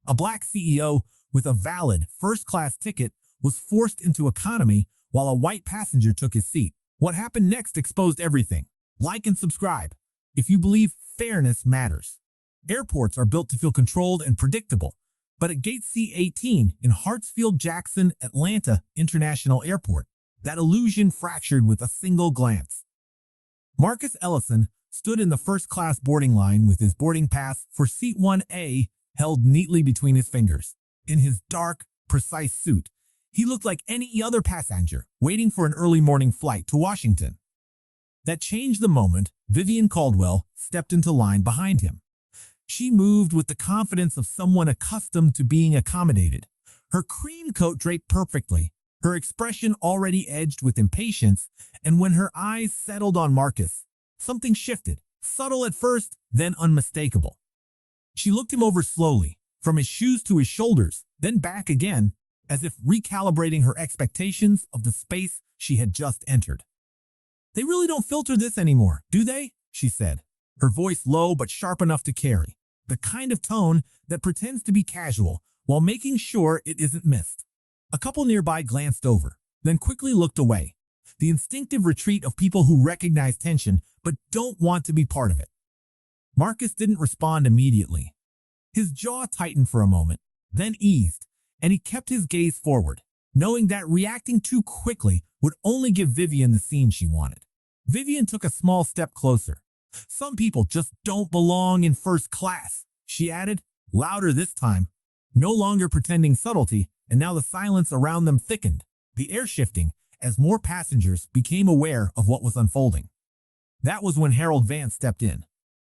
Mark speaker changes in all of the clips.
Speaker 1: A black CEO with a valid first-class ticket was forced into economy while a white passenger took his seat. What happened next exposed everything. Like and subscribe if you believe fairness matters. Airports are built to feel controlled and predictable, but at Gate C-18 in Hartsfield-Jackson Atlanta International Airport, that illusion fractured with a single glance. Marcus Ellison stood in the first-class boarding line with his boarding pass for Seat 1A held neatly between his fingers. In his dark, precise suit, he looked like any other passenger waiting for an early morning flight to Washington. That changed the moment Vivian Caldwell stepped into line behind him. She moved with the confidence of someone accustomed to being accommodated. Her cream coat draped perfectly, her expression already edged with impatience, and when her eyes settled on Marcus, something shifted, subtle at first, then unmistakable. She looked him over slowly, from his shoes to his shoulders, then back again, as if recalibrating her expectations of the space she had just entered. "They really don't filter this anymore, do they?" she said, her voice low but sharp enough to carry, the kind of tone that pretends to be casual while making sure it isn't missed. A couple nearby glanced over, then quickly looked away, the instinctive retreat of people who recognize tension but don't want to be part of it. Marcus didn't respond immediately. His jaw tightened for a moment, then eased, and he kept his gaze forward, knowing that reacting too quickly would only give Vivian the scene she wanted. Vivian took a small step closer. "Some people just don't belong in first class," she added, louder this time, no longer pretending subtlety, and now the silence around them thickened, the air shifting as more passengers became aware of what was unfolding. That was when Harold Vance stepped in.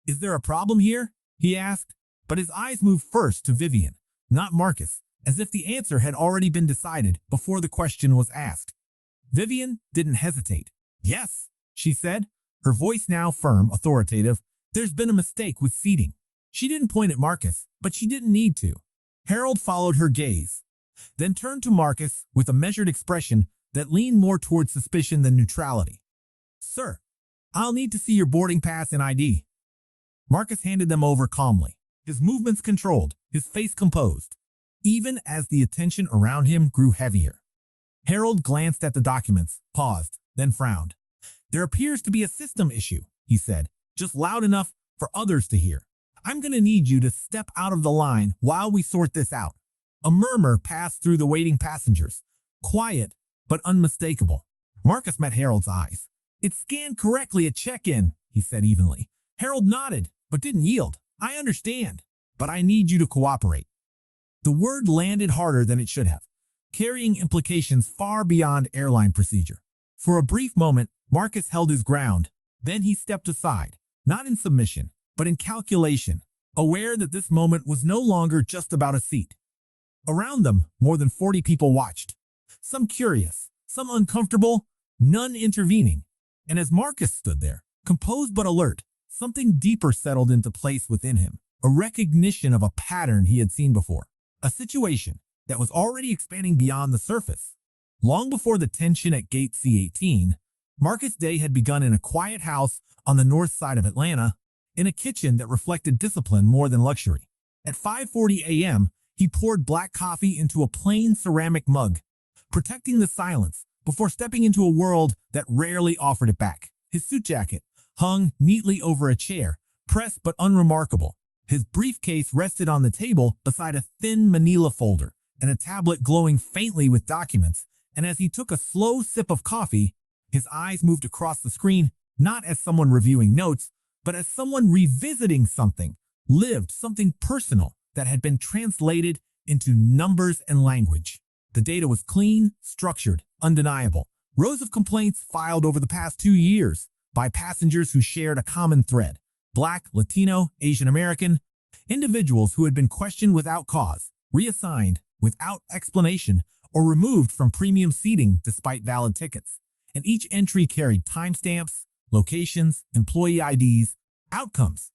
Speaker 1: "Is there a problem here?" he asked, but his eyes moved first to Vivian, not Marcus, as if the answer had already been decided before the question was asked. Vivian didn't hesitate. "Yes," she said, her voice now firm, authoritative. "There's been a mistake with seating." She didn't point at Marcus, but she didn't need to. Harold followed her gaze, then turned to Marcus with a measured expression that leaned more toward suspicion than neutrality. "Sir, I'll need to see your boarding pass and ID." Marcus handed them over calmly, his movements controlled, his face composed, even as the attention around him grew heavier. Harold glanced at the documents, paused, then frowned. "There appears to be a system issue," he said, just loud enough for others to hear. "I'm going to need you to step out of the line while we sort this out." A murmur passed through the waiting passengers, quiet but unmistakable. Marcus met Harold's eyes. "It scanned correctly at check-in," he said evenly. Harold nodded, but didn't yield. "I understand, but I need you to cooperate." The word landed harder than it should have, carrying implications far beyond airline procedure. For a brief moment, Marcus held his ground. Then he stepped aside, not in submission, but in calculation, aware that this moment was no longer just about a seat. Around them, more than 40 people watched, some curious, some uncomfortable, none intervening. And as Marcus stood there, composed but alert, something deeper settled into place within him, a recognition of a pattern he had seen before, a situation that was already expanding beyond the surface. Long before the tension at Gate C-18, Marcus' day had begun in a quiet house on the north side of Atlanta, in a kitchen that reflected discipline more than luxury. At 5:40 a.m., he poured black coffee into a plain ceramic mug, protecting the silence before stepping into a world that rarely offered it back. His suit jacket hung neatly over a chair, pressed but unremarkable. His briefcase rested on the table beside a thin manila folder and a tablet glowing faintly with documents, and as he took a slow sip of coffee, his eyes moved across the screen, not as someone reviewing notes, but as someone revisiting something, lived something personal that had been translated into numbers and language. The data was clean, structured, undeniable. Rows of complaints filed over the past 2 years by passengers who shared a common thread. Black, Latino, Asian American, individuals who had been questioned without cause, reassigned without explanation, or removed from premium seating despite valid tickets. And each entry carried timestamps, locations, employee IDs, outcomes.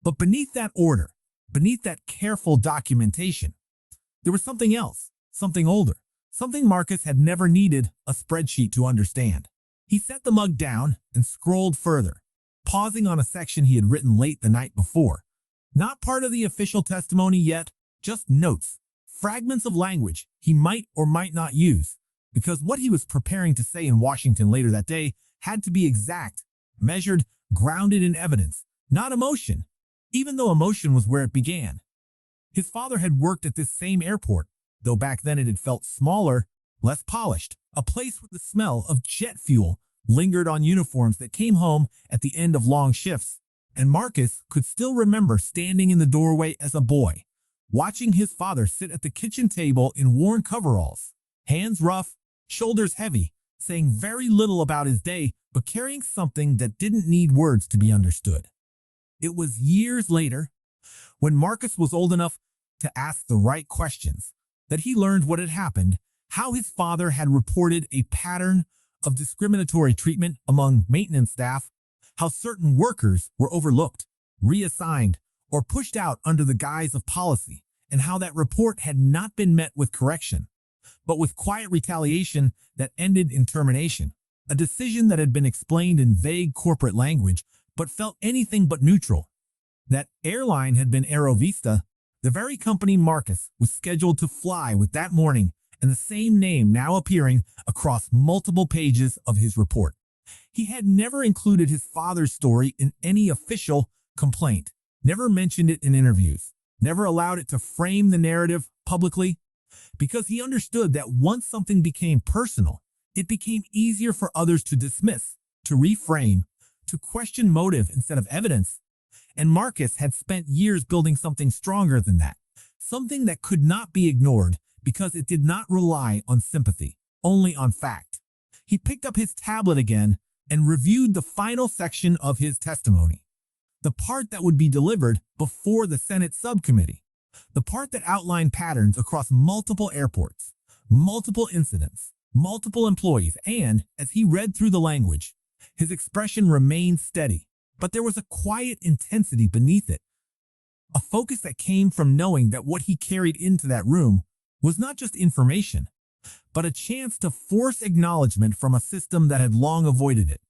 Speaker 1: But beneath that order, beneath that careful documentation, there was something else, something older, something Marcus had never needed a spreadsheet to understand. He set the mug down and scrolled further, pausing on a section he had written late the night before. Not part of the official testimony yet, Just notes, fragments of language he might or might not use, because what he was preparing to say in Washington later that day had to be exact, measured, grounded in evidence, not emotion, even though emotion was where it began. His father had worked at this same airport, though back then it had felt smaller, less polished, a place where the smell of jet fuel lingered on uniforms that came home at the end of long shifts, and Marcus could still remember standing in the doorway as a boy, watching his father sit at the kitchen table in worn coveralls, hands rough, shoulders heavy, saying very little about his day, but carrying something that didn't need words to be understood. It was years later, when Marcus was old enough to ask the right questions, that he learned what had happened, how his father had reported a pattern of discriminatory treatment among maintenance staff, how certain workers were overlooked, reassigned, or pushed out under the guise of policy, and how that report had not been met with correction, but with quiet retaliation that ended in termination, a decision that had been explained in vague corporate language but felt anything but neutral. That airline had been Aerovista, the very company Marcus was scheduled to fly with that morning, and the same name now appearing across multiple pages of his report. He had never included his father's story in any official complaint, never mentioned it in interviews, never allowed it to frame the narrative publicly, because he understood that once something became personal, it became easier for others to dismiss, to reframe, to question motive instead of evidence. And Marcus had spent years building something stronger than that, something that could not be ignored because it did not rely on sympathy, only on fact. He picked up his tablet again and reviewed the final section of his testimony, the part that would be delivered before the Senate subcommittee, the part that outlined patterns across multiple airports, multiple incidents, multiple employees, and, as he read through the language, his expression remained steady, but there was a quiet intensity beneath it, a focus that came from knowing that what he carried into that room was not just information, but a chance to force acknowledgement from a system that had long avoided it.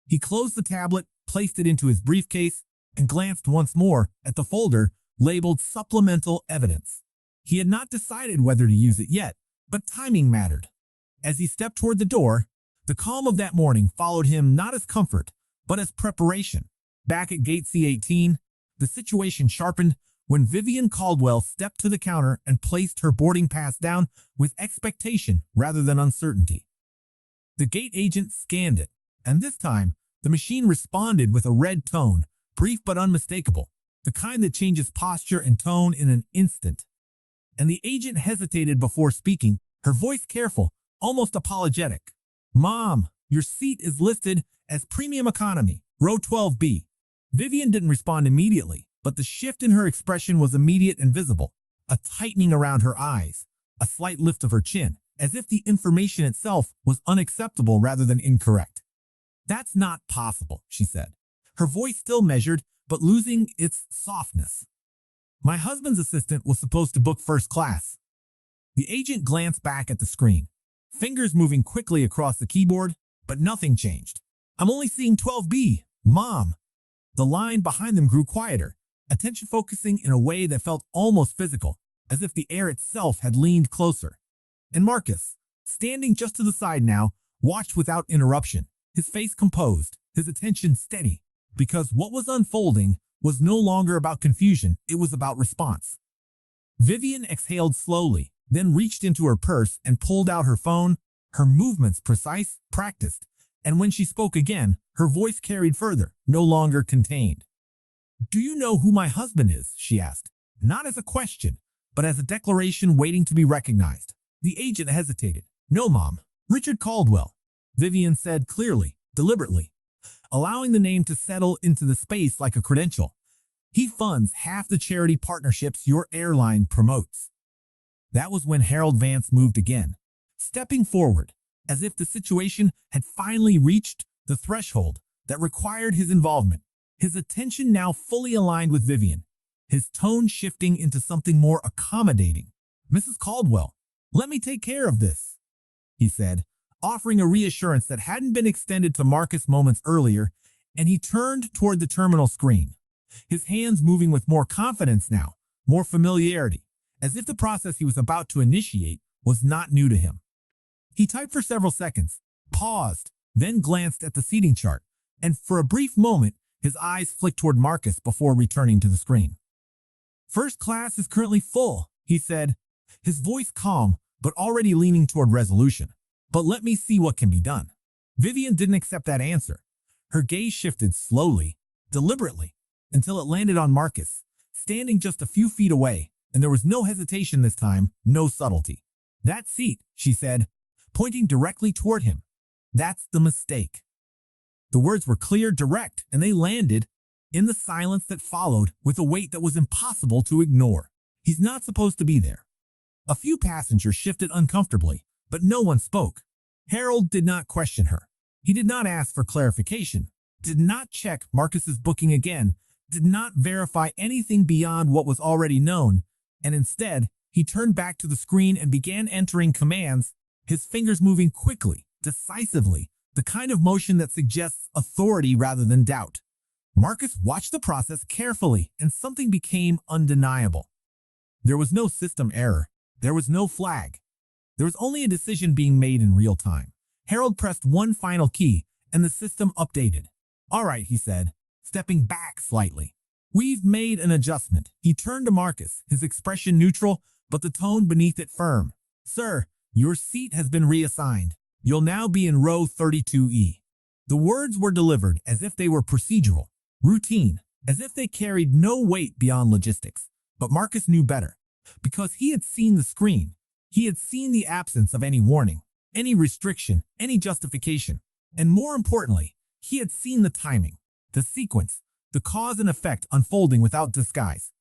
Speaker 1: He closed the tablet, placed it into his briefcase, and glanced once more at the folder labeled Supplemental Evidence. He had not decided whether to use it yet, but timing mattered. As he stepped toward the door, the calm of that morning followed him not as comfort, but as preparation. Back at gate C-18, the situation sharpened when Vivian Caldwell stepped to the counter and placed her boarding pass down with expectation rather than uncertainty. The gate agent scanned it, and this time, the machine responded with a red tone, brief but unmistakable, the kind that changes posture and tone in an instant. And the agent hesitated before speaking, her voice careful, almost apologetic. "Mom, your seat is listed as Premium Economy, row 12B. Vivian didn't respond immediately, but the shift in her expression was immediate and visible, a tightening around her eyes, a slight lift of her chin, as if the information itself was unacceptable rather than incorrect. "That's not possible," she said, her voice still measured, but losing its softness. "My husband's assistant was supposed to book first class." The agent glanced back at the screen, fingers moving quickly across the keyboard, but nothing changed. "I'm only seeing 12B, Mom." The line behind them grew quieter, attention focusing in a way that felt almost physical, as if the air itself had leaned closer. And Marcus, standing just to the side now, watched without interruption, his face composed, his attention steady, because what was unfolding was no longer about confusion, it was about response. Vivian exhaled slowly, then reached into her purse and pulled out her phone, her movements precise, practiced, and when she spoke again, her voice carried further, no longer contained. "Do you know who my husband is?" she asked, not as a question, but as a declaration waiting to be recognized. The agent hesitated. "No, Mom. Richard Caldwell," Vivian said clearly, deliberately, allowing the name to settle into the space like a credential. "He funds half the charity partnerships your airline promotes." That was when Harold Vance moved again, stepping forward, as if the situation had finally reached the threshold that required his involvement, his attention now fully aligned with Vivian, his tone shifting into something more accommodating. "Mrs. Caldwell, let me take care of this," he said, offering a reassurance that hadn't been extended to Marcus moments earlier, and he turned toward the terminal screen, his hands moving with more confidence now, more familiarity, as if the process he was about to initiate was not new to him. He typed for several seconds, paused, then glanced at the seating chart, and for a brief moment, his eyes flicked toward Marcus before returning to the screen. "First class is currently full," he said, his voice calm but already leaning toward resolution. "But let me see what can be done." Vivian didn't accept that answer. Her gaze shifted slowly, deliberately, until it landed on Marcus, standing just a few feet away, and there was no hesitation this time, no subtlety. "That seat," she said, pointing directly toward him. "That's the mistake." The words were clear, direct, and they landed in the silence that followed with a weight that was impossible to ignore. He's not supposed to be there. A few passengers shifted uncomfortably, but no one spoke. Harold did not question her. He did not ask for clarification, did not check Marcus's booking again, did not verify anything beyond what was already known, and instead, he turned back to the screen and began entering commands, his fingers moving quickly, decisively, the kind of motion that suggests authority rather than doubt. Marcus watched the process carefully, and something became undeniable. There was no system error. There was no flag. There was only a decision being made in real time. Harold pressed one final key, and the system updated. "All right," he said, stepping back slightly. "We've made an adjustment." He turned to Marcus, his expression neutral, but the tone beneath it firm. "Sir, your seat has been reassigned. You'll now be in row 32E. The words were delivered as if they were procedural, routine, as if they carried no weight beyond logistics. But Marcus knew better. Because he had seen the screen. He had seen the absence of any warning, any restriction, any justification. And more importantly, he had seen the timing, the sequence, the cause and effect unfolding without disguise.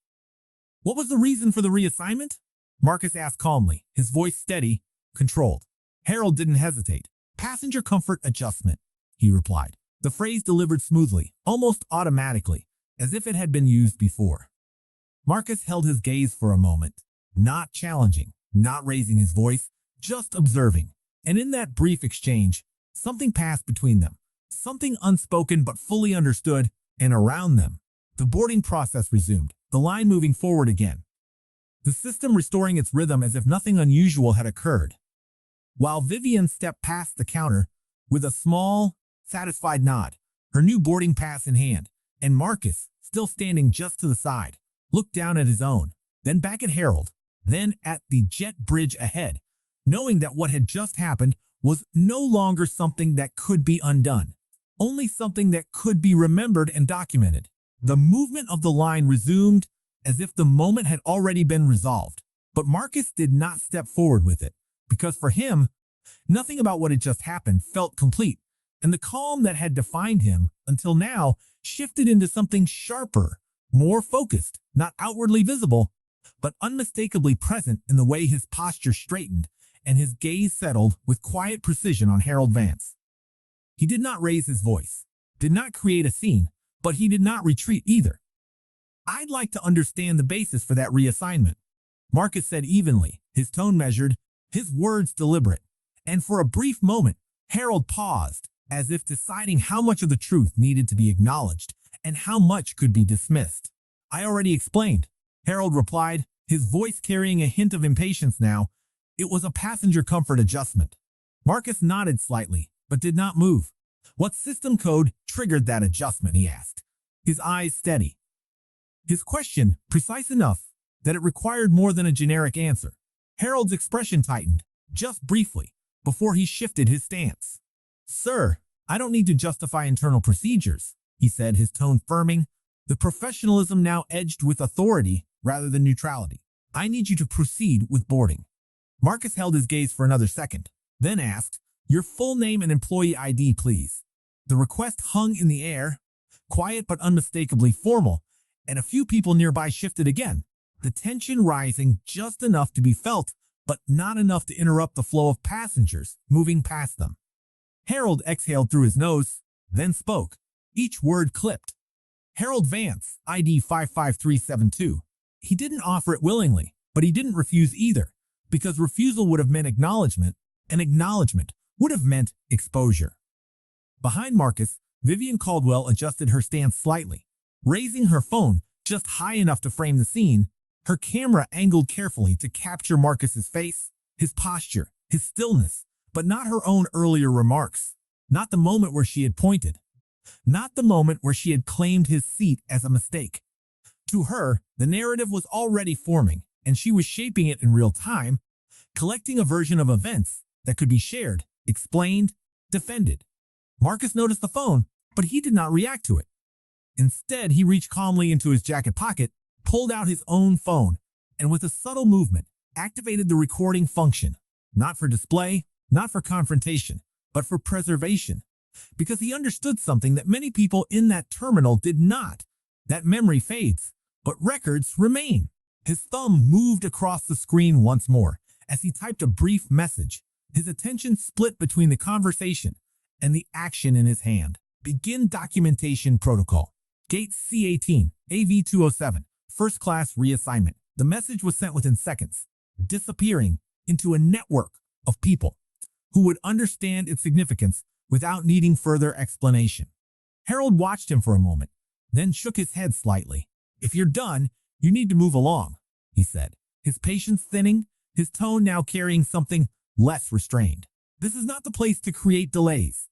Speaker 1: "What was the reason for the reassignment?" Marcus asked calmly, his voice steady, controlled. Harold didn't hesitate. "Passenger comfort adjustment," he replied. The phrase delivered smoothly, almost automatically, as if it had been used before. Marcus held his gaze for a moment, not challenging, not raising his voice, just observing. And in that brief exchange, something passed between them, something unspoken but fully understood, and around them, the boarding process resumed, the line moving forward again, the system restoring its rhythm as if nothing unusual had occurred. While Vivian stepped past the counter with a small, satisfied nod, her new boarding pass in hand, and Marcus, still standing just to the side, looked down at his own, then back at Harold, then at the jet bridge ahead, knowing that what had just happened was no longer something that could be undone, only something that could be remembered and documented. The movement of the line resumed as if the moment had already been resolved, but Marcus did not step forward with it, because for him, nothing about what had just happened felt complete, and the calm that had defined him until now shifted into something sharper, more focused, not outwardly visible, but unmistakably present in the way his posture straightened and his gaze settled with quiet precision on Harold Vance. He did not raise his voice, did not create a scene, but he did not retreat either. "I'd like to understand the basis for that reassignment," Marcus said evenly, his tone measured, his words deliberate. And for a brief moment, Harold paused, as if deciding how much of the truth needed to be acknowledged and how much could be dismissed. "I already explained," Harold replied, his voice carrying a hint of impatience now. "It was a passenger comfort adjustment." Marcus nodded slightly, but did not move. "What system code triggered that adjustment?" he asked, his eyes steady. His question precise enough that it required more than a generic answer. Harold's expression tightened, just briefly, before he shifted his stance. "Sir, I don't need to justify internal procedures," he said, his tone firming, the professionalism now edged with authority rather than neutrality. "I need you to proceed with boarding." Marcus held his gaze for another second, then asked, "Your full name and employee ID, please." The request hung in the air, quiet but unmistakably formal, and a few people nearby shifted again, the tension rising just enough to be felt, but not enough to interrupt the flow of passengers moving past them. Harold exhaled through his nose, then spoke, each word clipped. "Harold Vance, ID 55372. He didn't offer it willingly, but he didn't refuse either, because refusal would have meant acknowledgement, and acknowledgement would have meant exposure. Behind Marcus, Vivian Caldwell adjusted her stance slightly, raising her phone just high enough to frame the scene, Her camera angled carefully to capture Marcus's face, his posture, his stillness, but not her own earlier remarks. Not the moment where she had pointed. Not the moment where she had claimed his seat as a mistake. To her, the narrative was already forming, and she was shaping it in real time, collecting a version of events that could be shared, explained, defended. Marcus noticed the phone, but he did not react to it. Instead, he reached calmly into his jacket pocket, pulled out his own phone, and with a subtle movement, activated the recording function, not for display, not for confrontation, but for preservation, because he understood something that many people in that terminal did not. That memory fades, but records remain. His thumb moved across the screen once more as he typed a brief message, his attention split between the conversation and the action in his hand. Begin documentation protocol. Gate C18, AV207, first class reassignment. The message was sent within seconds, disappearing into a network of people who would understand its significance without needing further explanation. Harold watched him for a moment, then shook his head slightly. "If you're done, you need to move along," he said, his patience thinning, his tone now carrying something less restrained. "This is not the place to create delays."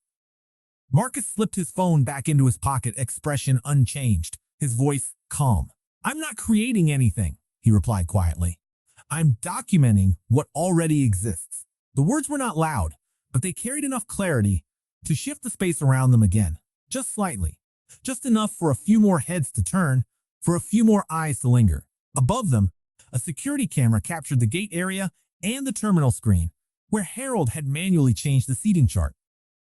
Speaker 1: Marcus slipped his phone back into his pocket, expression unchanged, his voice calm. "I'm not creating anything," he replied quietly. "I'm documenting what already exists." The words were not loud, but they carried enough clarity to shift the space around them again, just slightly, just enough for a few more heads to turn, for a few more eyes to linger. Above them, a security camera captured the gate area and the terminal screen, where Harold had manually changed the seating chart.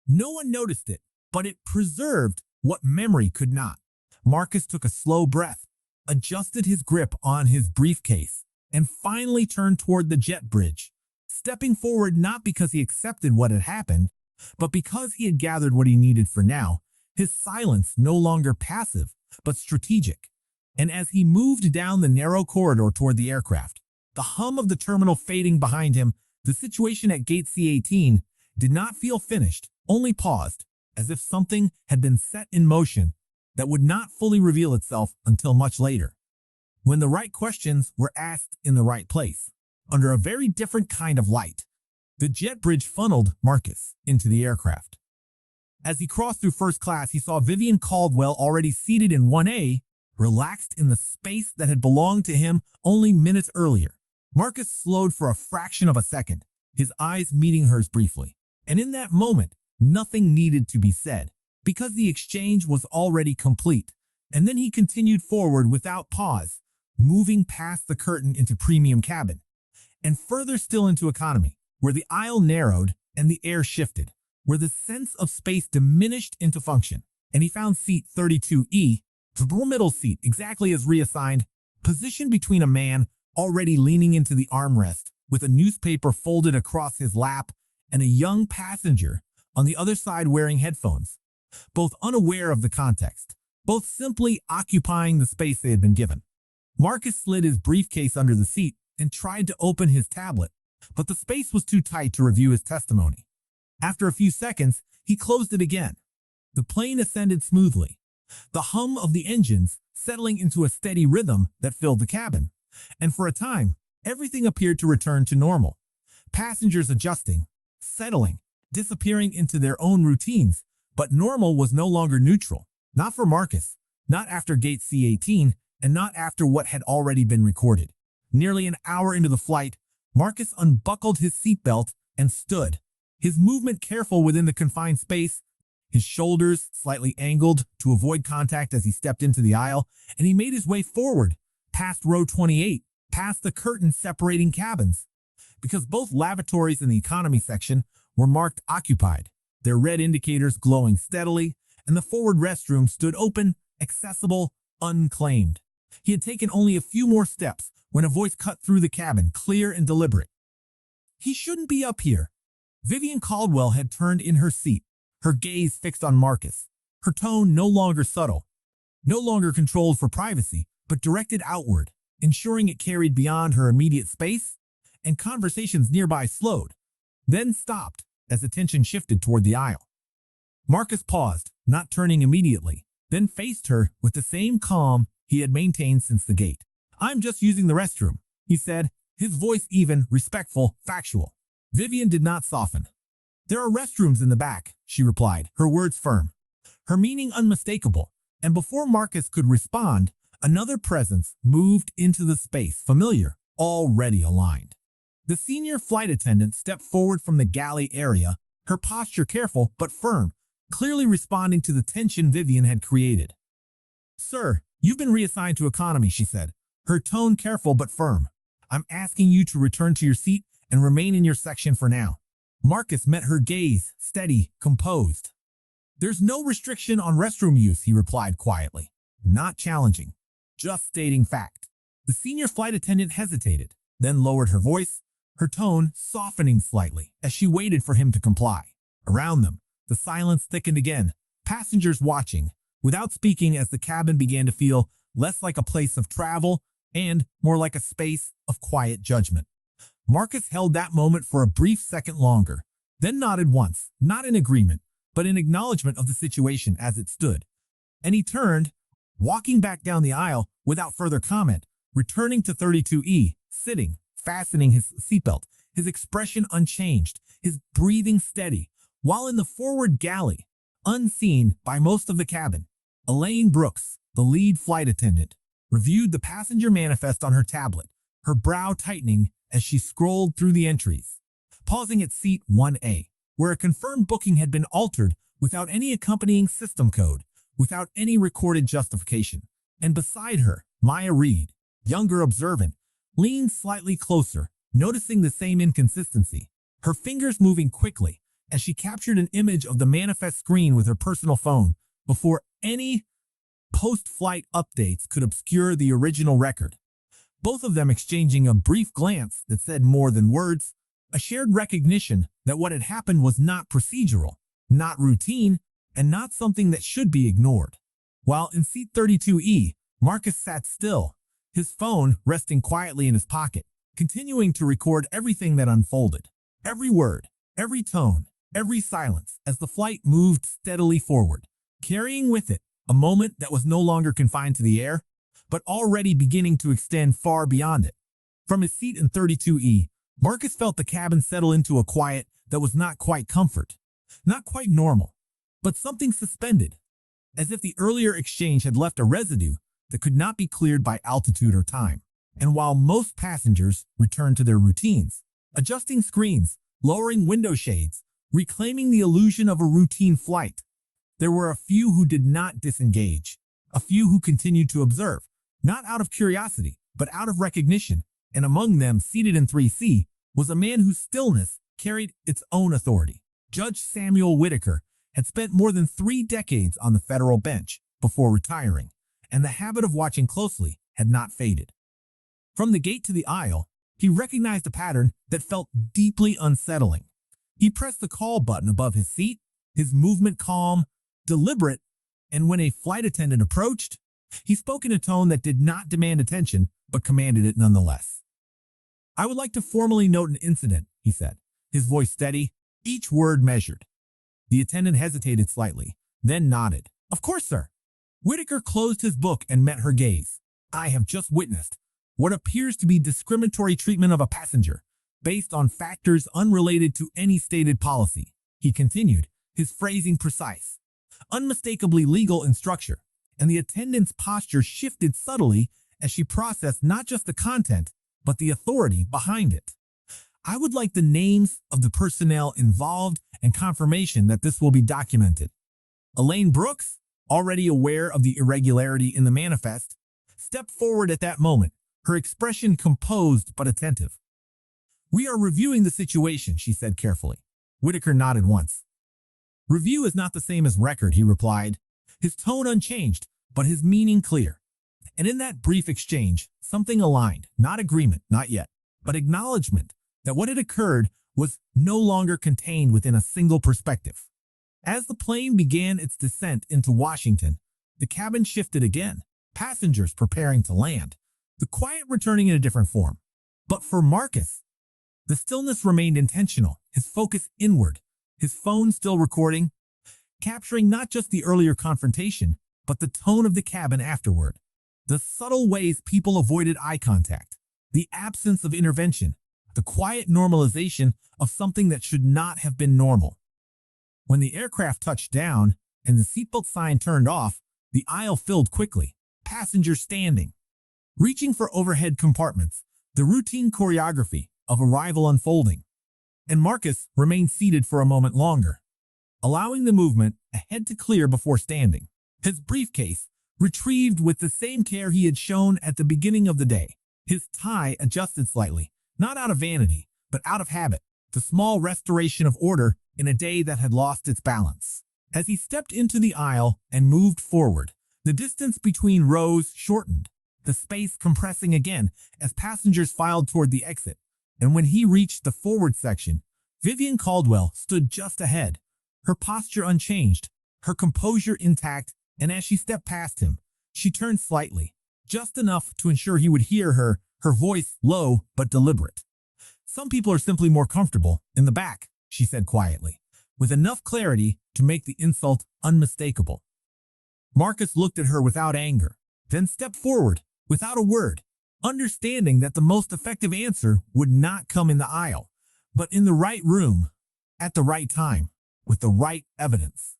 Speaker 1: No one noticed it, but it preserved what memory could not. Marcus took a slow breath, adjusted his grip on his briefcase, and finally turned toward the jet bridge, stepping forward not because he accepted what had happened, but because he had gathered what he needed for now, his silence no longer passive, but strategic. And as he moved down the narrow corridor toward the aircraft, the hum of the terminal fading behind him, the situation at Gate C18 did not feel finished, only paused, as if something had been set in motion that would not fully reveal itself until much later, when the right questions were asked in the right place, under a very different kind of light. The jet bridge funneled Marcus into the aircraft. As he crossed through first class, he saw Vivian Caldwell already seated in 1A, relaxed in the space that had belonged to him only minutes earlier. Marcus slowed for a fraction of a second, his eyes meeting hers briefly. And in that moment, nothing needed to be said, because the exchange was already complete. And then he continued forward without pause, moving past the curtain into premium cabin, and further still into economy, where the aisle narrowed and the air shifted, where the sense of space diminished into function. And he found seat 32E, the middle seat, exactly as reassigned, positioned between a man already leaning into the armrest with a newspaper folded across his lap and a young passenger on the other side wearing headphones, both unaware of the context, both simply occupying the space they had been given. Marcus slid his briefcase under the seat and tried to open his tablet, but the space was too tight to review his testimony. After a few seconds, he closed it again. The plane ascended smoothly, the hum of the engines settling into a steady rhythm that filled the cabin, and for a time, everything appeared to return to normal. Passengers adjusting, settling, disappearing into their own routines, but normal was no longer neutral. Not for Marcus, not after Gate C18, and not after what had already been recorded. Nearly an hour into the flight, Marcus unbuckled his seatbelt and stood, his movement careful within the confined space, his shoulders slightly angled to avoid contact as he stepped into the aisle, and he made his way forward, past row 28, past the curtain separating cabins. Because both lavatories in the economy section were marked occupied, their red indicators glowing steadily, and the forward restroom stood open, accessible, unclaimed. He had taken only a few more steps when a voice cut through the cabin, clear and deliberate. "He shouldn't be up here." Vivian Caldwell had turned in her seat, her gaze fixed on Marcus, her tone no longer subtle, no longer controlled for privacy, but directed outward, ensuring it carried beyond her immediate space, and conversations nearby slowed, then stopped as attention shifted toward the aisle. Marcus paused, not turning immediately, then faced her with the same calm he had maintained since the gate. I'm just using the restroom, he said, his voice even, respectful, factual. Vivian did not soften. There are restrooms in the back, she replied, her words firm, her meaning unmistakable, and before Marcus could respond, another presence moved into the space, familiar, already aligned. The senior flight attendant stepped forward from the galley area, her posture careful but firm, clearly responding to the tension Vivian had created. Sir, you've been reassigned to economy, she said, her tone careful but firm. I'm asking you to return to your seat and remain in your section for now. Marcus met her gaze, steady, composed. There's no restriction on restroom use, he replied quietly. Not challenging, just stating fact. The senior flight attendant hesitated, then lowered her voice, her tone softening slightly as she waited for him to comply. Around them, the silence thickened again, passengers watching, without speaking as the cabin began to feel less like a place of travel and more like a space of quiet judgment. Marcus held that moment for a brief second longer, then nodded once, not in agreement, but in acknowledgement of the situation as it stood. And he turned, walking back down the aisle without further comment, returning to 32E, sitting, fastening his seatbelt, his expression unchanged, his breathing steady, while in the forward galley, unseen by most of the cabin, Elaine Brooks, the lead flight attendant, reviewed the passenger manifest on her tablet, her brow tightening as she scrolled through the entries, pausing at seat 1A, where a confirmed booking had been altered without any accompanying system code, without any recorded justification. And beside her, Maya Reed, younger observant, leaned slightly closer, noticing the same inconsistency, her fingers moving quickly as she captured an image of the manifest screen with her personal phone before any post-flight updates could obscure the original record. Both of them exchanging a brief glance that said more than words, a shared recognition that what had happened was not procedural, not routine, and not something that should be ignored. While in seat 32E, Marcus sat still, his phone resting quietly in his pocket, continuing to record everything that unfolded. Every word, every tone, every silence as the flight moved steadily forward, carrying with it a moment that was no longer confined to the air, but already beginning to extend far beyond it. From his seat in 32E, Marcus felt the cabin settle into a quiet that was not quite comfort, not quite normal, but something suspended, as if the earlier exchange had left a residue that could not be cleared by altitude or time. And while most passengers returned to their routines, adjusting screens, lowering window shades, reclaiming the illusion of a routine flight, there were a few who did not disengage, a few who continued to observe, not out of curiosity, but out of recognition, and among them, seated in 3C, was a man whose stillness carried its own authority. Judge Samuel Whitaker had spent more than 3 decades on the federal bench before retiring, and the habit of watching closely had not faded. From the gate to the aisle, he recognized a pattern that felt deeply unsettling. He pressed the call button above his seat, his movement calm, deliberate, and when a flight attendant approached, he spoke in a tone that did not demand attention, but commanded it nonetheless. I would like to formally note an incident, he said, his voice steady, each word measured. The attendant hesitated slightly, then nodded. Of course, sir. Whitaker closed his book and met her gaze. I have just witnessed what appears to be discriminatory treatment of a passenger, based on factors unrelated to any stated policy, he continued, his phrasing precise, unmistakably legal in structure, and the attendant's posture shifted subtly as she processed not just the content, but the authority behind it. I would like the names of the personnel involved and confirmation that this will be documented. Elaine Brooks, already aware of the irregularity in the manifest, stepped forward at that moment, her expression composed but attentive. We are reviewing the situation, she said carefully. Whitaker nodded once. Review is not the same as record, he replied, his tone unchanged, but his meaning clear. And in that brief exchange, something aligned, not agreement, not yet, but acknowledgement that what had occurred was no longer contained within a single perspective. As the plane began its descent into Washington, the cabin shifted again, passengers preparing to land, the quiet returning in a different form. But for Marcus, the stillness remained intentional, his focus inward, his phone still recording, capturing not just the earlier confrontation, but the tone of the cabin afterward. The subtle ways people avoided eye contact, the absence of intervention, the quiet normalization of something that should not have been normal. When the aircraft touched down and the seatbelt sign turned off, the aisle filled quickly, passengers standing, reaching for overhead compartments, the routine choreography of arrival unfolding. And Marcus remained seated for a moment longer, allowing the movement ahead to clear before standing, his briefcase retrieved with the same care he had shown at the beginning of the day. His tie adjusted slightly, not out of vanity, but out of habit, the small restoration of order in a day that had lost its balance. As he stepped into the aisle and moved forward, the distance between rows shortened, the space compressing again as passengers filed toward the exit. And when he reached the forward section, Vivian Caldwell stood just ahead, her posture unchanged, her composure intact, and as she stepped past him, she turned slightly, just enough to ensure he would hear her, her voice low but deliberate. "Some people are simply more comfortable in the back," she said quietly, with enough clarity to make the insult unmistakable. Marcus looked at her without anger, then stepped forward without a word, understanding that the most effective answer would not come in the aisle, but in the right room, at the right time, with the right evidence.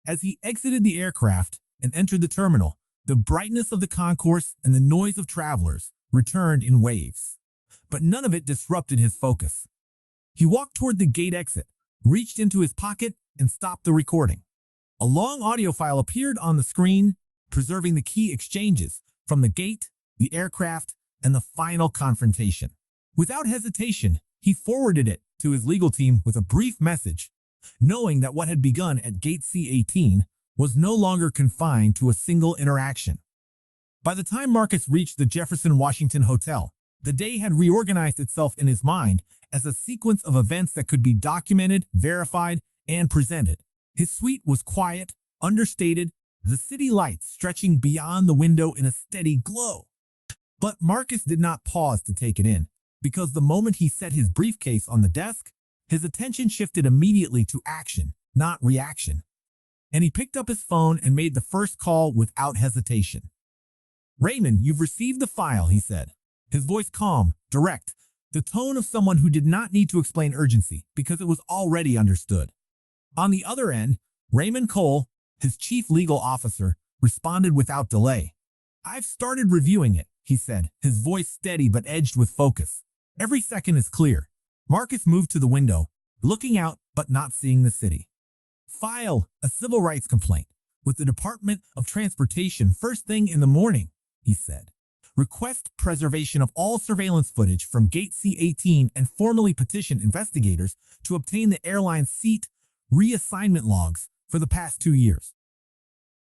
Speaker 1: As he exited the aircraft and entered the terminal, the brightness of the concourse and the noise of travelers returned in waves, but none of it disrupted his focus. He walked toward the gate exit, reached into his pocket, and stopped the recording. A long audio file appeared on the screen, preserving the key exchanges from the gate, the aircraft, and the final confrontation. Without hesitation, he forwarded it to his legal team with a brief message, knowing that what had begun at Gate C-18 was no longer confined to a single interaction. By the time Marcus reached the Jefferson Washington Hotel, the day had reorganized itself in his mind as a sequence of events that could be documented, verified, and presented. His suite was quiet, understated, the city lights stretching beyond the window in a steady glow. But Marcus did not pause to take it in, because the moment he set his briefcase on the desk, his attention shifted immediately to action, not reaction. And he picked up his phone and made the first call without hesitation. "Raymond, you've received the file," he said, his voice calm, direct, the tone of someone who did not need to explain urgency because it was already understood. On the other end, Raymond Cole, his chief legal officer, responded without delay. "I've started reviewing it," he said, his voice steady but edged with focus. "Every second is clear." Marcus moved to the window, looking out but not seeing the city. "File a civil rights complaint with the Department of Transportation first thing in the morning," he said. "Request preservation of all surveillance footage from Gate C-18 and formally petition investigators to obtain the airline's seat reassignment logs for the past 2 years."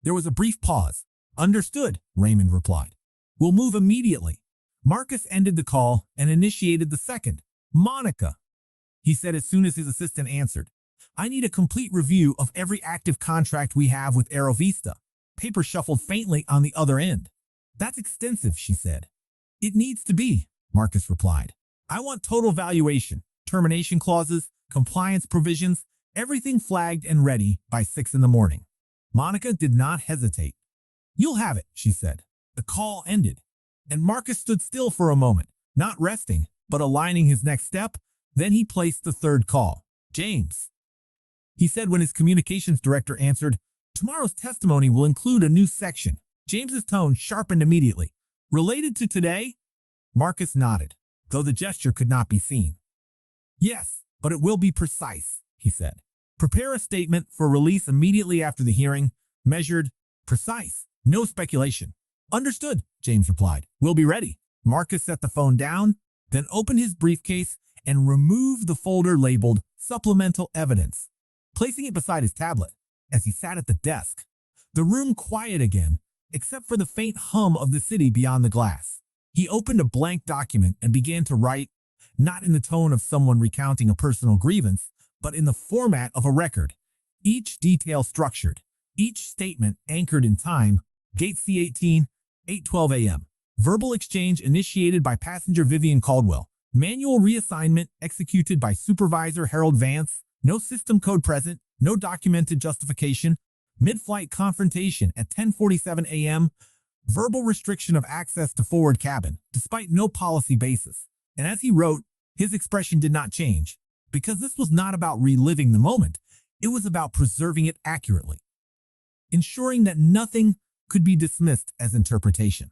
Speaker 1: There was a brief pause. "Understood," Raymond replied. "We'll move immediately." Marcus ended the call and initiated the second. "Monica," he said as soon as his assistant answered, "I need a complete review of every active contract we have with Aerovista." Paper shuffled faintly on the other end. "That's extensive," she said. "It needs to be," Marcus replied. "I want total valuation, termination clauses, compliance provisions, everything flagged and ready by 6 in the morning." Monica did not hesitate. "You'll have it," she said. The call ended, and Marcus stood still for a moment, not resting, but aligning his next step. Then he placed the third call. "James," he said when his communications director answered, "Tomorrow's testimony will include a new section." James's tone sharpened immediately. "Related to today?" Marcus nodded, though the gesture could not be seen. "Yes, but it will be precise," he said. "Prepare a statement for release immediately after the hearing, measured, precise, no speculation." "Understood," James replied. "We'll be ready." Marcus set the phone down, then opened his briefcase and removed the folder labeled Supplemental Evidence, placing it beside his tablet. As he sat at the desk, the room quiet again, except for the faint hum of the city beyond the glass. He opened a blank document and began to write, not in the tone of someone recounting a personal grievance, but in the format of a record, each detail structured, each statement anchored in time. Gate C-18, 8:12 a.m. Verbal exchange initiated by passenger Vivian Caldwell. Manual reassignment executed by Supervisor Harold Vance. No system code present, no documented justification. Mid-flight confrontation at 10:47 a.m. verbal restriction of access to forward cabin, despite no policy basis. And as he wrote, his expression did not change, because this was not about reliving the moment, it was about preserving it accurately, ensuring that nothing could be dismissed as interpretation.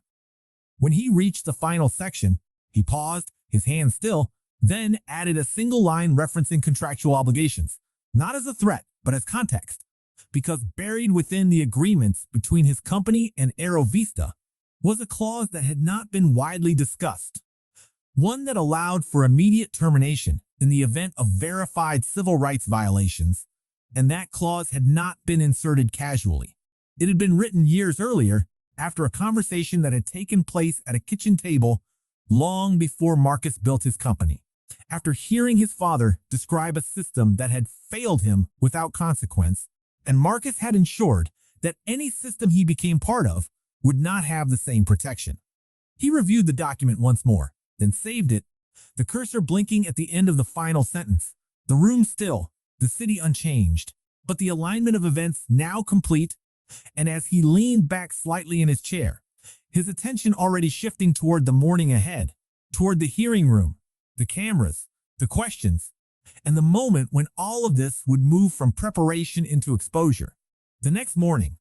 Speaker 1: When he reached the final section, he paused, his hand still, then added a single line referencing contractual obligations, not as a threat, but as context, because buried within the agreements between his company and Aerovista was a clause that had not been widely discussed, one that allowed for immediate termination in the event of verified civil rights violations, and that clause had not been inserted casually. It had been written years earlier, after a conversation that had taken place at a kitchen table long before Marcus built his company. After hearing his father describe a system that had failed him without consequence, and Marcus had ensured that any system he became part of would not have the same protection. He reviewed the document once more, then saved it, the cursor blinking at the end of the final sentence. The room still, the city unchanged, but the alignment of events now complete, and as he leaned back slightly in his chair, his attention already shifting toward the morning ahead, toward the hearing room, the cameras, the questions, and the moment when all of this would move from preparation into exposure. The next morning,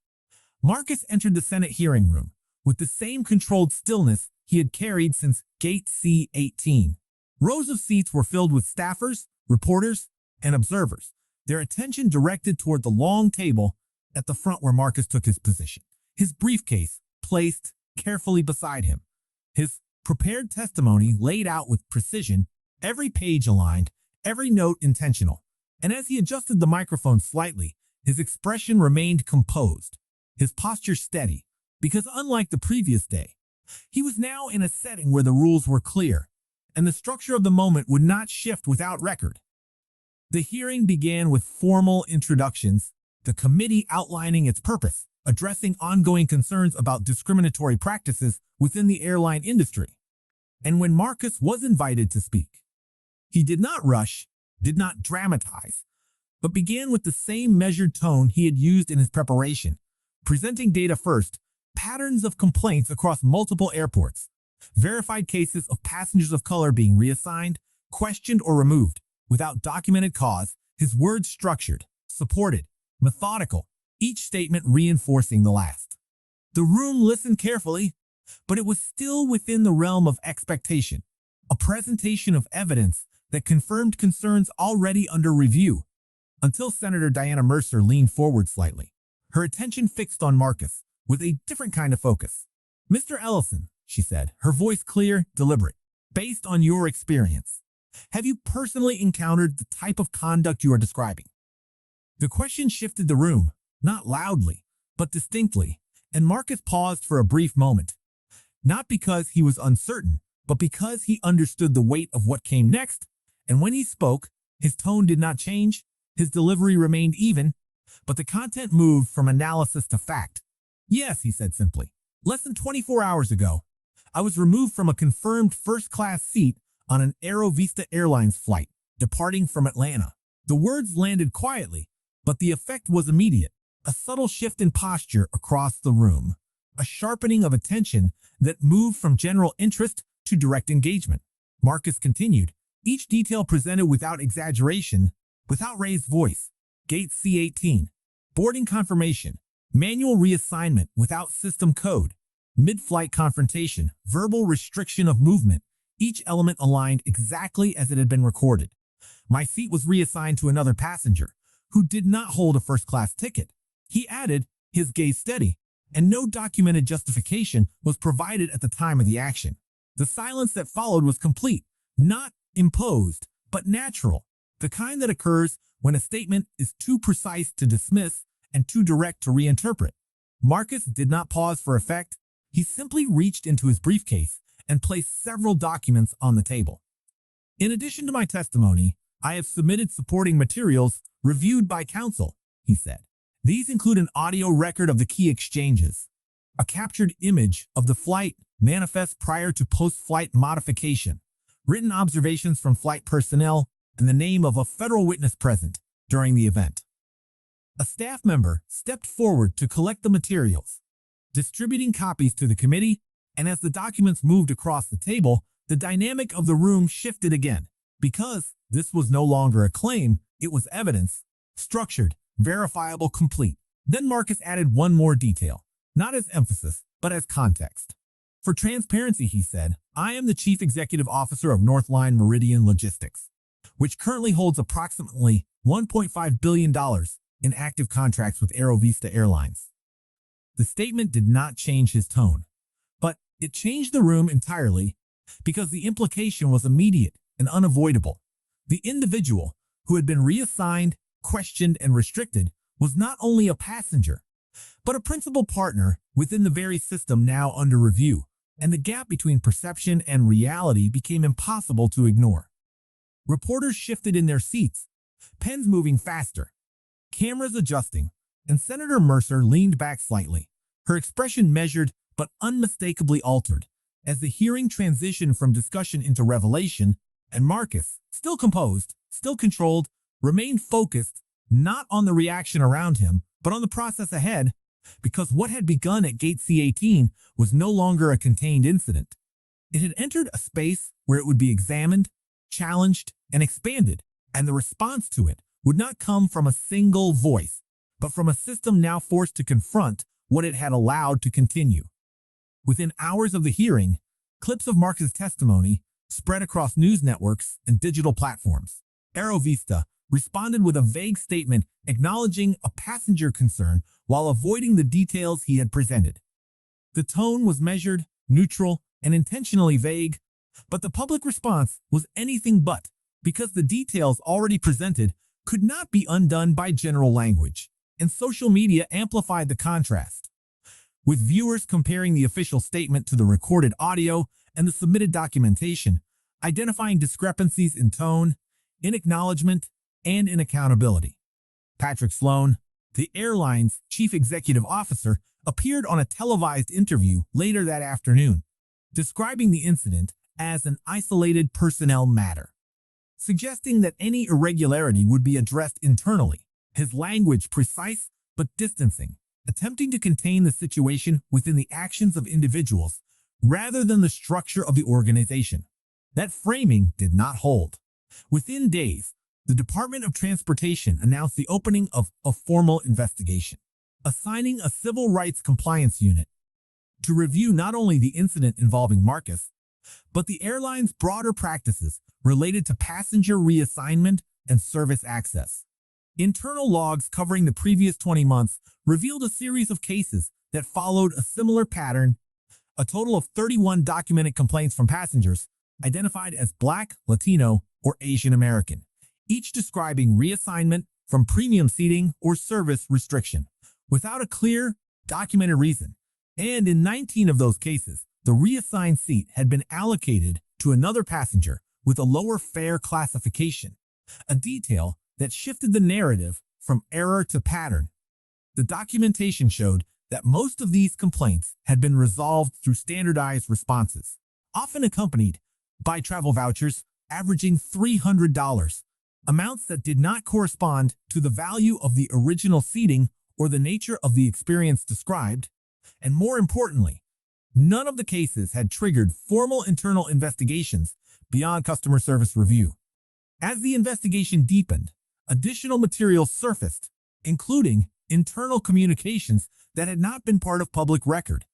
Speaker 1: Marcus entered the Senate hearing room with the same controlled stillness he had carried since Gate C-18. Rows of seats were filled with staffers, reporters, and observers, their attention directed toward the long table at the front where Marcus took his position, his briefcase placed carefully beside him, his prepared testimony laid out with precision, every page aligned, every note intentional. And as he adjusted the microphone slightly, his expression remained composed, his posture steady, because unlike the previous day, he was now in a setting where the rules were clear, and the structure of the moment would not shift without record. The hearing began with formal introductions, the committee outlining its purpose, addressing ongoing concerns about discriminatory practices within the airline industry. And when Marcus was invited to speak, he did not rush, did not dramatize, but began with the same measured tone he had used in his preparation, presenting data first, patterns of complaints across multiple airports, verified cases of passengers of color being reassigned, questioned, or removed without documented cause, his words structured, supported, methodical, each statement reinforcing the last. The room listened carefully, but it was still within the realm of expectation, a presentation of evidence that confirmed concerns already under review, until Senator Diana Mercer leaned forward slightly, her attention fixed on Marcus with a different kind of focus. "Mr. Ellison," she said, her voice clear, deliberate, "based on your experience, have you personally encountered the type of conduct you are describing?" The question shifted the room, not loudly, but distinctly, and Marcus paused for a brief moment, not because he was uncertain, but because he understood the weight of what came next, and when he spoke, his tone did not change, his delivery remained even, but the content moved from analysis to fact. "Yes," he said simply, "less than 24 hours ago, I was removed from a confirmed first-class seat on an Aerovista Airlines flight, departing from Atlanta." The words landed quietly, but the effect was immediate, a subtle shift in posture across the room, a sharpening of attention that moved from general interest to direct engagement. Marcus continued, each detail presented without exaggeration, without raised voice. Gate C-18, boarding confirmation, manual reassignment without system code, mid-flight confrontation, verbal restriction of movement, each element aligned exactly as it had been recorded. My seat was reassigned to another passenger, who did not hold a first-class ticket. He added, his gaze steady, and no documented justification was provided at the time of the action. The silence that followed was complete, not imposed, but natural, the kind that occurs when a statement is too precise to dismiss and too direct to reinterpret. Marcus did not pause for effect. He simply reached into his briefcase and placed several documents on the table. "In addition to my testimony, I have submitted supporting materials reviewed by counsel," he said. "These include an audio record of the key exchanges, a captured image of the flight manifest prior to post-flight modification, written observations from flight personnel, and the name of a federal witness present during the event." A staff member stepped forward to collect the materials. distributing copies to the committee, and as the documents moved across the table, the dynamic of the room shifted again. Because this was no longer a claim, it was evidence, structured, verifiable, complete. Then Marcus added one more detail, not as emphasis, but as context. For transparency, he said, I am the Chief Executive Officer of Northline Meridian Logistics, which currently holds approximately $1.5 billion in active contracts with Aerovista Airlines. The statement did not change his tone, but it changed the room entirely because the implication was immediate and unavoidable. The individual who had been reassigned, questioned, and restricted was not only a passenger, but a principal partner within the very system now under review, and the gap between perception and reality became impossible to ignore. Reporters shifted in their seats, pens moving faster, cameras adjusting, and Senator Mercer leaned back slightly, her expression measured but unmistakably altered, as the hearing transitioned from discussion into revelation, and Marcus, still composed, still controlled, remained focused not on the reaction around him, but on the process ahead, because what had begun at Gate C-18 was no longer a contained incident. It had entered a space where it would be examined, challenged, and expanded, and the response to it would not come from a single voice, but from a system now forced to confront what it had allowed to continue. Within hours of the hearing, clips of Marcus' testimony spread across news networks and digital platforms. Aerovista responded with a vague statement acknowledging a passenger concern while avoiding the details he had presented. The tone was measured, neutral, and intentionally vague, but the public response was anything but, because the details already presented could not be undone by general language, and social media amplified the contrast, with viewers comparing the official statement to the recorded audio and the submitted documentation, identifying discrepancies in tone, in acknowledgement, and in accountability. Patrick Sloan, the airline's chief executive officer, appeared on a televised interview later that afternoon, describing the incident as an isolated personnel matter, suggesting that any irregularity would be addressed internally, his language precise but distancing, attempting to contain the situation within the actions of individuals rather than the structure of the organization. That framing did not hold. Within days, the Department of Transportation announced the opening of a formal investigation, assigning a civil rights compliance unit to review not only the incident involving Marcus, but the airline's broader practices related to passenger reassignment and service access. Internal logs covering the previous 20 months revealed a series of cases that followed a similar pattern. A total of 31 documented complaints from passengers identified as Black, Latino, or Asian American, each describing reassignment from premium seating or service restriction, without a clear, documented reason. And in 19 of those cases, the reassigned seat had been allocated to another passenger with a lower fare classification, a detail that shifted the narrative from error to pattern. The documentation showed that most of these complaints had been resolved through standardized responses, often accompanied by travel vouchers averaging $300, amounts that did not correspond to the value of the original seating or the nature of the experience described, and more importantly, none of the cases had triggered formal internal investigations beyond customer service review. As the investigation deepened, additional material surfaced, including internal communications that had not been part of public record,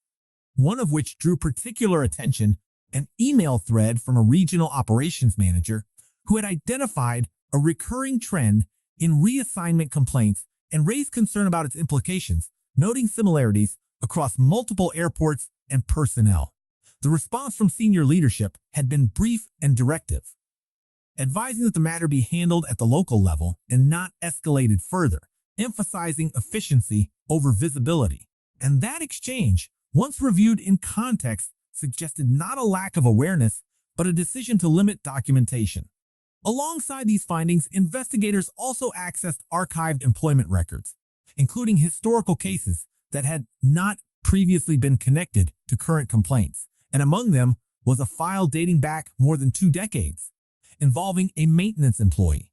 Speaker 1: one of which drew particular attention: an email thread from a regional operations manager who had identified a recurring trend in reassignment complaints and raised concern about its implications, noting similarities across multiple airports and personnel. The response from senior leadership had been brief and directive, advising that the matter be handled at the local level and not escalated further, emphasizing efficiency over visibility. And that exchange, once reviewed in context, suggested not a lack of awareness, but a decision to limit documentation. Alongside these findings, investigators also accessed archived employment records, including historical cases that had not previously been connected to current complaints, and among them was a file dating back more than 2 decades, involving a maintenance employee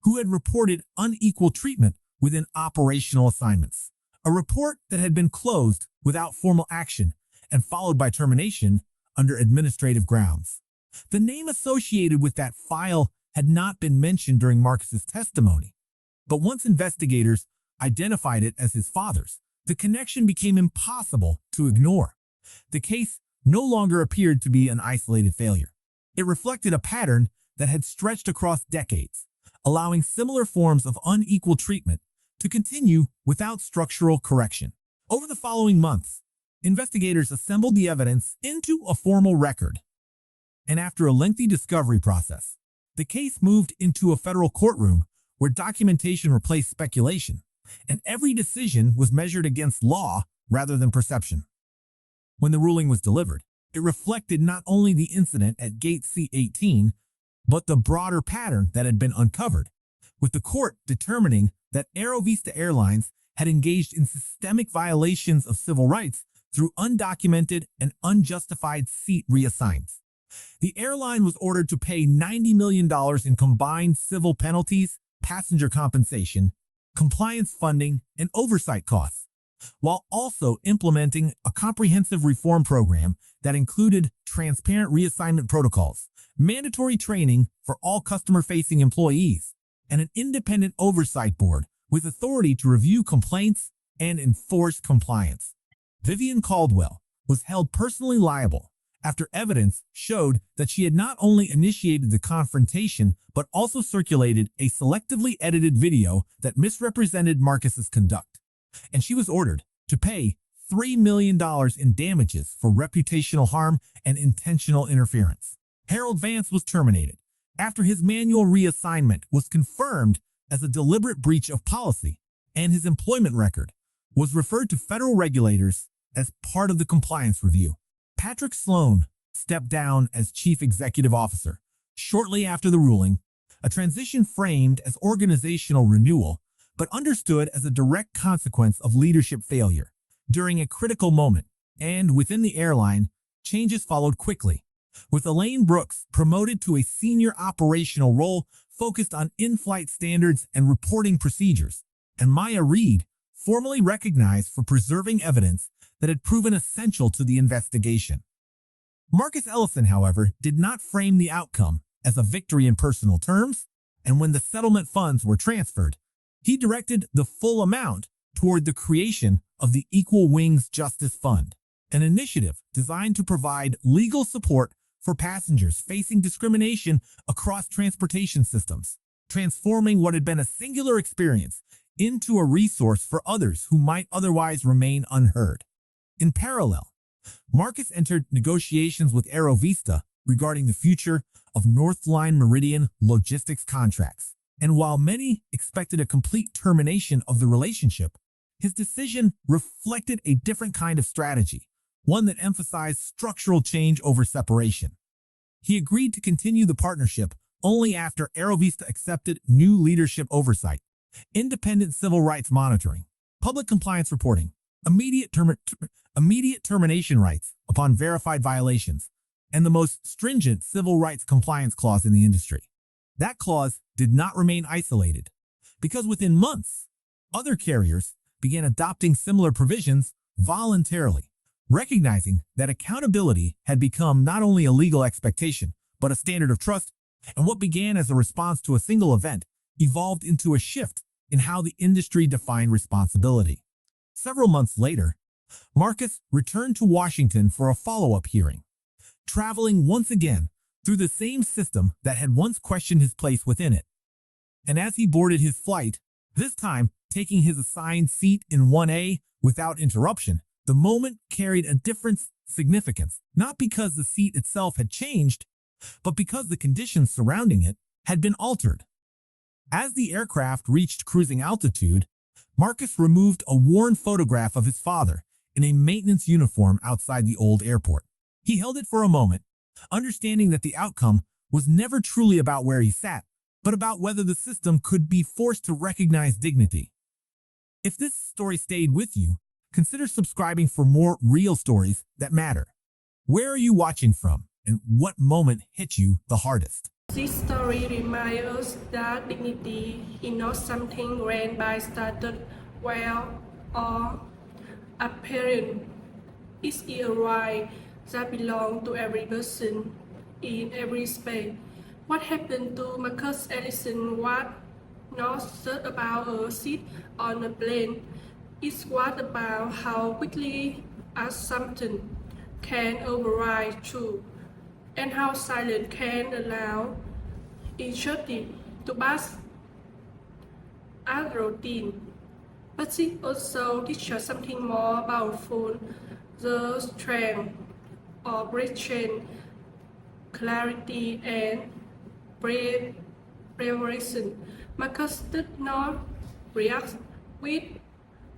Speaker 1: who had reported unequal treatment within operational assignments, a report that had been closed without formal action and followed by termination under administrative grounds. The name associated with that file had not been mentioned during Marcus's testimony, but once investigators identified it as his father's, the connection became impossible to ignore. The case no longer appeared to be an isolated failure. It reflected a pattern that had stretched across decades, allowing similar forms of unequal treatment to continue without structural correction. Over the following months, investigators assembled the evidence into a formal record, and after a lengthy discovery process, the case moved into a federal courtroom where documentation replaced speculation, and every decision was measured against law rather than perception. When the ruling was delivered, it reflected not only the incident at Gate C-18, but the broader pattern that had been uncovered, with the court determining that Aerovista Airlines had engaged in systemic violations of civil rights through undocumented and unjustified seat reassigns. The airline was ordered to pay $90 million in combined civil penalties, passenger compensation, compliance funding, and oversight costs, while also implementing a comprehensive reform program that included transparent reassignment protocols, mandatory training for all customer-facing employees, and an independent oversight board with authority to review complaints and enforce compliance. Vivian Caldwell was held personally liable after evidence showed that she had not only initiated the confrontation but also circulated a selectively edited video that misrepresented Marcus's conduct, and she was ordered to pay $3 million in damages for reputational harm and intentional interference. Harold Vance was terminated after his manual reassignment was confirmed as a deliberate breach of policy, and his employment record was referred to federal regulators as part of the compliance review. Patrick Sloan stepped down as chief executive officer shortly after the ruling, a transition framed as organizational renewal, but understood as a direct consequence of leadership failure during a critical moment. And within the airline, changes followed quickly, with Elaine Brooks promoted to a senior operational role focused on in-flight standards and reporting procedures, and Maya Reed formally recognized for preserving evidence that had proven essential to the investigation. Marcus Ellison, however, did not frame the outcome as a victory in personal terms, and when the settlement funds were transferred, he directed the full amount toward the creation of the Equal Wings Justice Fund, an initiative designed to provide legal support for passengers facing discrimination across transportation systems, transforming what had been a singular experience into a resource for others who might otherwise remain unheard. In parallel, Marcus entered negotiations with Aerovista regarding the future of Northline Meridian logistics contracts, and while many expected a complete termination of the relationship, his decision reflected a different kind of strategy, one that emphasized structural change over separation. He agreed to continue the partnership only after Aerovista accepted new leadership oversight, independent civil rights monitoring, public compliance reporting, immediate termination rights upon verified violations, and the most stringent civil rights compliance clause in the industry. That clause did not remain isolated, because within months, other carriers began adopting similar provisions voluntarily, recognizing that accountability had become not only a legal expectation, but a standard of trust, and what began as a response to a single event evolved into a shift in how the industry defined responsibility. Several months later, Marcus returned to Washington for a follow-up hearing, traveling once again through the same system that had once questioned his place within it. And as he boarded his flight, this time taking his assigned seat in 1A without interruption, the moment carried a different significance, not because the seat itself had changed, but because the conditions surrounding it had been altered. As the aircraft reached cruising altitude, Marcus removed a worn photograph of his father in a maintenance uniform outside the old airport. He held it for a moment, understanding that the outcome was never truly about where he sat, but about whether the system could be forced to recognize dignity. If this story stayed with you, consider subscribing for more real stories that matter. Where are you watching from, and what moment hit you the hardest?
Speaker 2: This story reminds us that dignity is not something gained by status, wealth, or apparent. It's a right that belongs to every person in every space. What happened to Marcus Ellison was not just about a seat on a plane. It was about how quickly assumption can override truth and how silence can allow initiative to pass as routine. But it also teaches something more powerful, the strength of reaching clarity and preparation. Marcus did not react with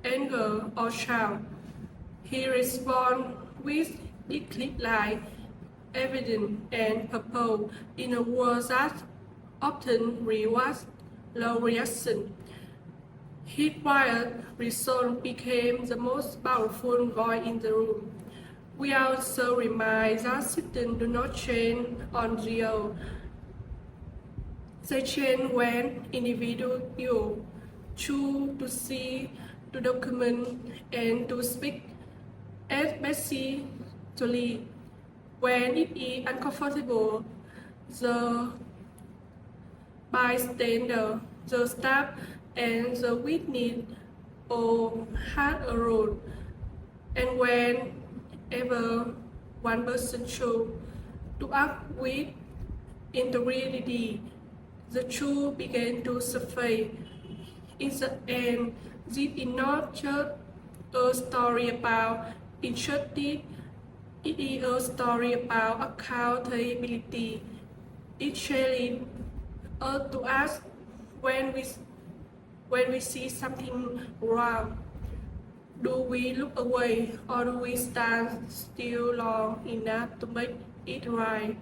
Speaker 2: anger or shout. He responded with eclipse-like evidence and purpose in a world that often rewards low reaction. His quiet resolve became the most powerful voice in the room. We are also reminded that systems do not change on their own. They change when individuals choose to see, to document, and to speak, especially when it is uncomfortable. The bystander, the staff, and the witness all had a role. And whenever one person chose to act with integrity, the truth began to surface. In the end, this is not just a story about injustice, it is a story about accountability. It challenges us to ask when we see something wrong. Do we look away or do we stand still long enough to make it right?